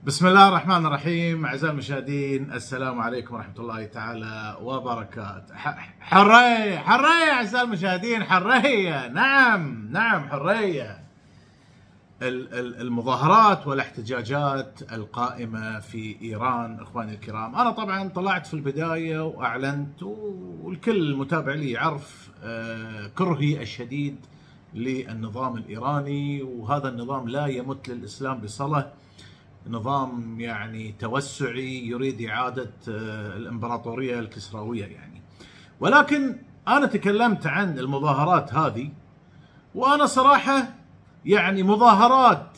بسم الله الرحمن الرحيم. أعزائي المشاهدين، السلام عليكم ورحمة الله تعالى وبركاته. حرية حرية أعزائي المشاهدين، حرية. نعم حرية. المظاهرات والاحتجاجات القائمة في إيران إخواني الكرام، أنا طبعا طلعت في البداية وأعلنت، والكل المتابع لي يعرف كرهي الشديد للنظام الإيراني، وهذا النظام لا يمت للإسلام بصلة، نظام يعني توسعي يريد إعادة الإمبراطورية الكسروية يعني. ولكن أنا تكلمت عن المظاهرات هذه، وأنا صراحة يعني مظاهرات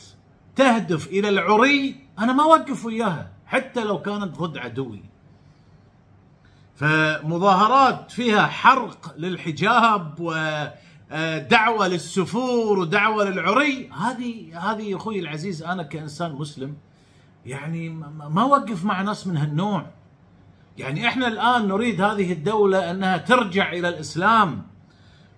تهدف إلى العري أنا ما أوقف وياها حتى لو كانت ضد عدوي. فمظاهرات فيها حرق للحجاب ودعوة للسفور ودعوة للعري، هذه يا أخوي العزيز أنا كإنسان مسلم يعني ما أوقف مع ناس من هالنوع. يعني إحنا الآن نريد هذه الدولة أنها ترجع إلى الإسلام،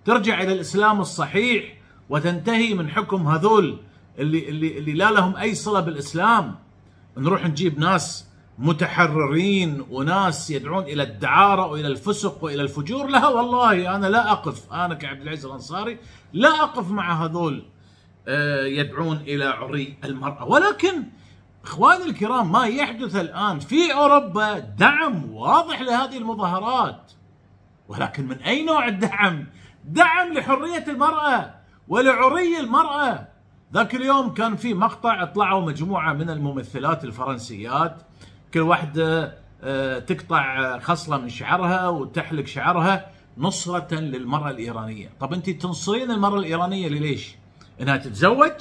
ترجع إلى الإسلام الصحيح، وتنتهي من حكم هذول اللي لا لهم أي صلة بالإسلام. نروح نجيب ناس متحررين وناس يدعون إلى الدعارة وإلى الفسق وإلى الفجور. لا والله أنا لا أقف، أنا كعبد العزيز الأنصاري لا أقف مع هذول يدعون إلى عري المرأة. ولكن إخواني الكرام، ما يحدث الآن في أوروبا دعم واضح لهذه المظاهرات. ولكن من أي نوع الدعم؟ دعم لحرية المرأة ولعري المرأة. ذاك اليوم كان في مقطع طلعوا مجموعة من الممثلات الفرنسيات، كل واحدة تقطع خصلة من شعرها وتحلق شعرها نصرة للمرأة الإيرانية. طب أنت تنصرين المرأة الإيرانية ليش؟ إنها تتزوج؟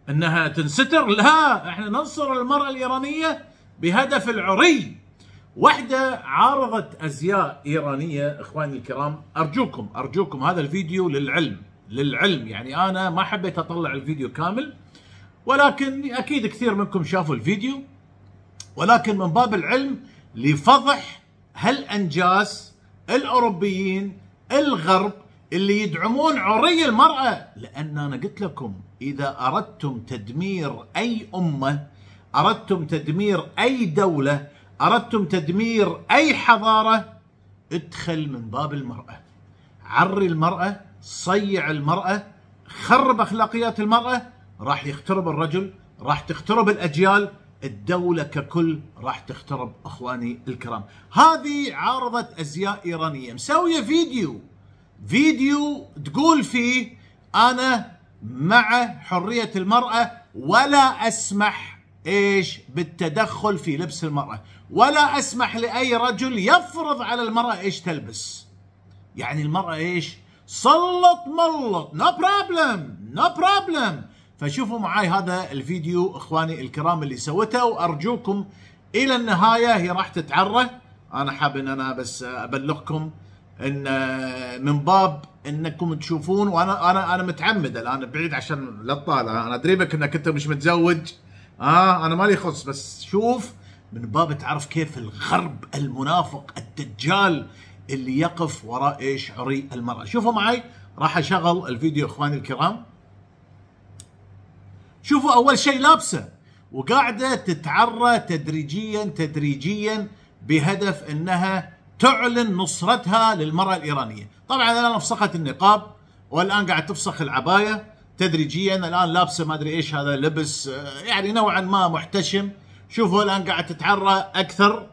انها تنستر؟ لا، احنا ننصر المرأة الإيرانية بهدف العري. واحدة عارضت ازياء إيرانية اخواني الكرام، ارجوكم هذا الفيديو للعلم يعني انا ما حبيت اطلع الفيديو كامل، ولكن اكيد كثير منكم شافوا الفيديو، ولكن من باب العلم لفضح هالانجاس الاوروبيين الغرب اللي يدعمون عري المرأة. لأن أنا قلت لكم إذا أردتم تدمير أي أمة، أردتم تدمير أي دولة، أردتم تدمير أي حضارة، ادخل من باب المرأة، عري المرأة، صيع المرأة، خرب أخلاقيات المرأة، راح يخترب الرجل، راح تخترب الأجيال، الدولة ككل راح تخترب أخواني الكرام. هذه عارضة أزياء إيرانية مسوية فيديو تقول فيه أنا مع حرية المرأة ولا أسمح بالتدخل في لبس المرأة، ولا أسمح لأي رجل يفرض على المرأة تلبس. يعني المرأة صلت ملط، no problem. فشوفوا معاي هذا الفيديو اخواني الكرام اللي سوته، وارجوكم الى النهاية. هي راح تتعرى، انا حاب ان انا بس ابلغكم ان من باب انكم تشوفون، وانا متعمد الان بعيد عشان لا تطالع، انا ادري بك انك انت مش متزوج، انا مالي خص، بس شوف من باب تعرف كيف الغرب المنافق الدجال اللي يقف وراء عري المرأة. شوفوا معي، راح اشغل الفيديو اخواني الكرام. شوفوا اول شيء لابسه وقاعده تتعرى تدريجيا بهدف انها تعلن نصرتها للمرأة الإيرانية. طبعا الآن فسخت النقاب، والآن قاعد تفسخ العباية تدريجيا، الآن لابسة ما أدري هذا لبس يعني نوعا ما محتشم. شوفوا الآن قاعد تتعرى أكثر.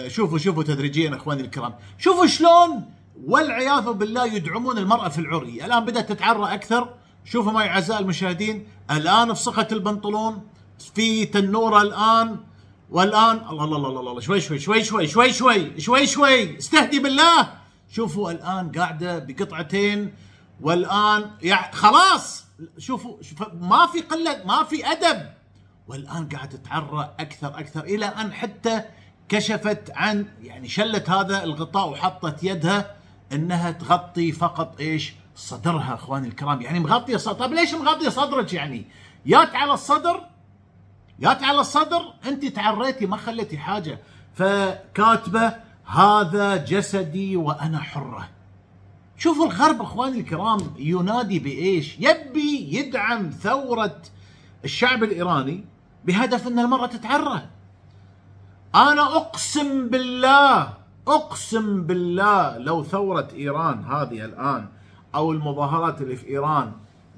شوفوا تدريجيا اخواني الكرام، شوفوا شلون والعياذ بالله يدعمون المرأة في العري. الآن بدأت تتعرى أكثر. شوفوا معي أعزائي المشاهدين، الآن فسخت البنطلون في تنورة الآن، والآن الله شوي استهدي بالله. شوفوا الآن قاعدة بقطعتين، والآن يعني خلاص شوفوا ما في قلة، ما في أدب، والآن قاعدة تتعرى أكثر إلى أن حتى كشفت عن يعني شلت هذا الغطاء وحطت يدها انها تغطي فقط صدرها اخواني الكرام. يعني مغطيه صدر. طيب ليش مغطيه صدرك؟ يعني يات على الصدر انت تعريتي ما خليتي حاجه. فكاتبه هذا جسدي وانا حره. شوفوا الغرب اخواني الكرام ينادي بايش؟ يبي يدعم ثوره الشعب الإيراني بهدف أن المرأة تتعرى. أنا أقسم بالله لو ثورة إيران هذه الآن أو المظاهرات اللي في إيران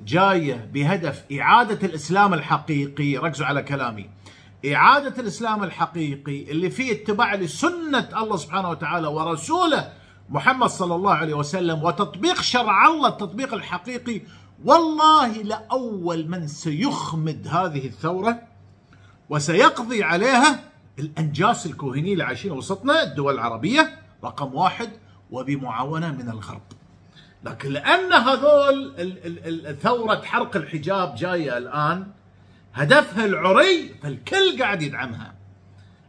جاية بهدف إعادة الإسلام الحقيقي، ركزوا على كلامي، إعادة الإسلام الحقيقي اللي فيه اتباع لسنة الله سبحانه وتعالى ورسوله محمد صلى الله عليه وسلم وتطبيق شرع الله التطبيق الحقيقي، والله لأول من سيخمد هذه الثورة وسيقضي عليها الأنجاس الكوهيني اللي عايشين وسطنا، الدول العربية رقم 1 وبمعاونة من الغرب. لكن لأن هذول ثورة حرق الحجاب جاية الآن هدفها العري، فالكل قاعد يدعمها،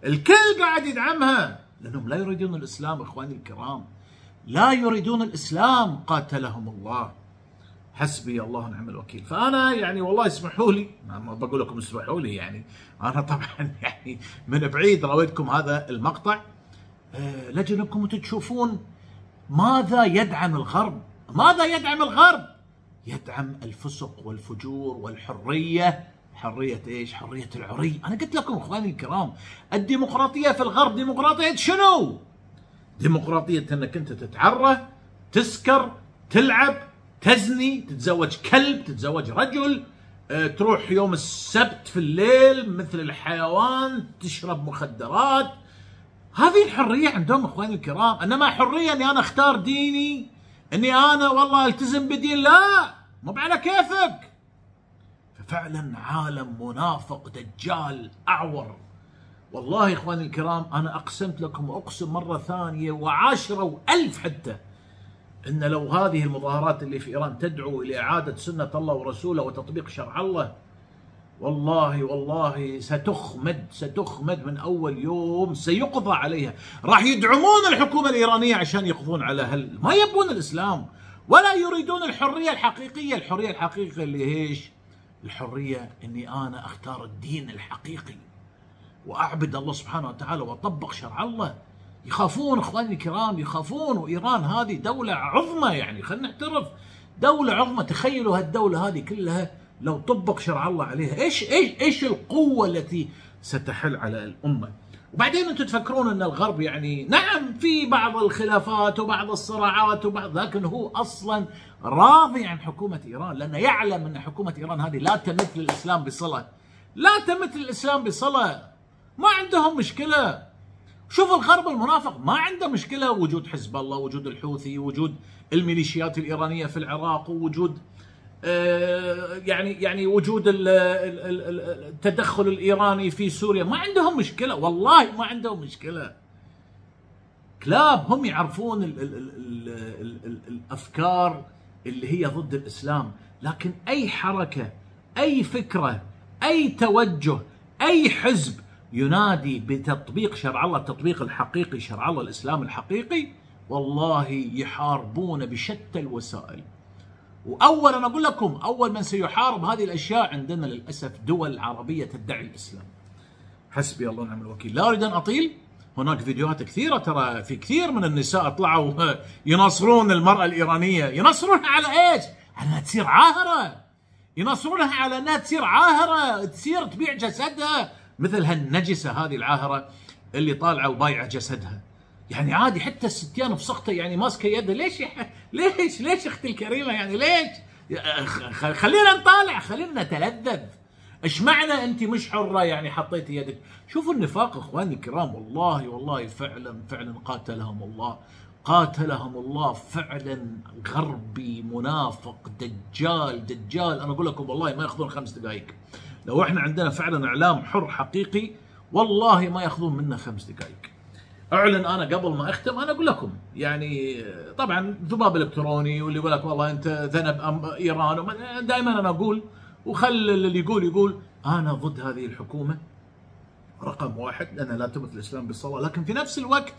الكل قاعد يدعمها، لأنهم لا يريدون الإسلام إخواني الكرام، لا يريدون الإسلام، قاتلهم الله. حسبي الله ونعم الوكيل. فأنا يعني والله اسمحوا لي، ما بقول لكم اسمحوا لي، يعني أنا طبعا يعني من بعيد رويتكم هذا المقطع لأجل أنكم تشوفون ماذا يدعم الغرب. ماذا يدعم الغرب؟ يدعم الفسق والفجور والحرية. حرية ايش؟ حرية العري. أنا قلت لكم إخواني الكرام الديمقراطية في الغرب ديمقراطية شنو؟ ديمقراطية أنك أنت تتعرى، تسكر، تلعب، تزني، تتزوج كلب، تتزوج رجل، تروح يوم السبت في الليل مثل الحيوان، تشرب مخدرات. هذه الحرية عندهم إخواني الكرام. إنما حرية أني أنا أختار ديني، أني أنا والله ألتزم بدين، لا، مو على كيفك. ففعلا عالم منافق دجال أعور. والله إخواني الكرام أنا أقسمت لكم وأقسم مرة ثانية وعاشرة وألف حتى إن لو هذه المظاهرات اللي في إيران تدعو إلى إعادة سنة الله ورسوله وتطبيق شرع الله، والله ستخمد من أول يوم، سيقضى عليها. راح يدعمون الحكومة الإيرانية عشان يقضون على ما يبون الإسلام ولا يريدون الحرية الحقيقية. الحرية الحقيقية اللي ايش؟ الحرية إني أنا أختار الدين الحقيقي وأعبد الله سبحانه وتعالى وأطبق شرع الله. يخافون إخواني الكرام، يخافون. وإيران هذه دولة عظمى، يعني خلينا نعترف دولة عظمى. تخيلوا هالدولة هذه كلها لو طبق شرع الله عليها ايش القوة التي ستحل على الأمة. وبعدين انتم تفكرون ان الغرب يعني نعم في بعض الخلافات وبعض الصراعات وبعض، لكن هو اصلا راضي عن حكومة ايران، لانه يعلم ان حكومة ايران هذه لا تمت للاسلام بصلة، لا تمت للاسلام بصلة. ما عندهم مشكلة. شوف الغرب المنافق ما عنده مشكلة وجود حزب الله، وجود الحوثي، وجود الميليشيات الإيرانية في العراق، ووجود يعني وجود التدخل الإيراني في سوريا. ما عندهم مشكلة، والله ما عندهم مشكلة. كلاب هم يعرفون الأفكار اللي هي ضد الإسلام، لكن أي حركة، أي فكرة، أي توجه، أي حزب ينادي بتطبيق شرع الله التطبيق الحقيقي، شرع الله الإسلام الحقيقي، والله يحاربون بشتى الوسائل. وأولا أنا أقول لكم أول من سيحارب هذه الأشياء عندنا للأسف دول عربية تدعي الإسلام. حسبي الله ونعم الوكيل. لا أريد أن أطيل، هناك فيديوهات كثيرة، ترى في كثير من النساء طلعوا يناصرون المرأة الإيرانية. يناصرونها على إيش؟ على أنها تصير عاهرة. يناصرونها على أنها تصير عاهرة، تصير تبيع جسدها، مثل هالنجسة هذه العاهرة اللي طالعة وبايعة جسدها. يعني عادي حتى الستيان بسخطة يعني ماسكة يدها. ليش اختي الكريمة؟ يعني ليش؟ خلينا نطالع، خلينا نتلذذ. ايش معنى انت مش حرة يعني حطيتي يدك؟ شوفوا النفاق اخواني الكرام. والله فعلا قاتلهم الله فعلا. غربي منافق دجال. انا اقول لكم والله ما ياخذون 5 دقائق. لو احنا عندنا فعلا اعلام حر حقيقي والله ما ياخذون منا 5 دقائق. اعلن انا قبل ما اختم، انا اقول لكم يعني طبعا ذباب الكتروني، واللي يقول لك والله انت ذنب ايران، دائما انا اقول وخل اللي يقول انا ضد هذه الحكومه رقم 1 لانها لا تمت الاسلام بالصلاه. لكن في نفس الوقت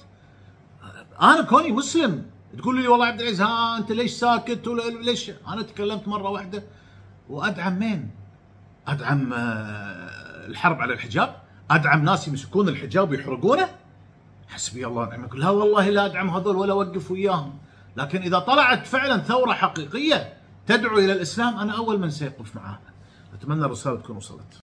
انا كوني مسلم تقول لي والله عبد العزيز انت ليش ساكت ليش؟ انا تكلمت مره واحده وادعم مين؟ ادعم الحرب على الحجاب؟ ادعم ناس يمسكون الحجاب ويحرقونه؟ حسبي الله ونعم الوكيل. لا والله لا ادعم هذول ولا اوقف وياهم. لكن اذا طلعت فعلا ثوره حقيقيه تدعو الى الاسلام انا اول من سيقف معاها. اتمنى الرساله تكون وصلت.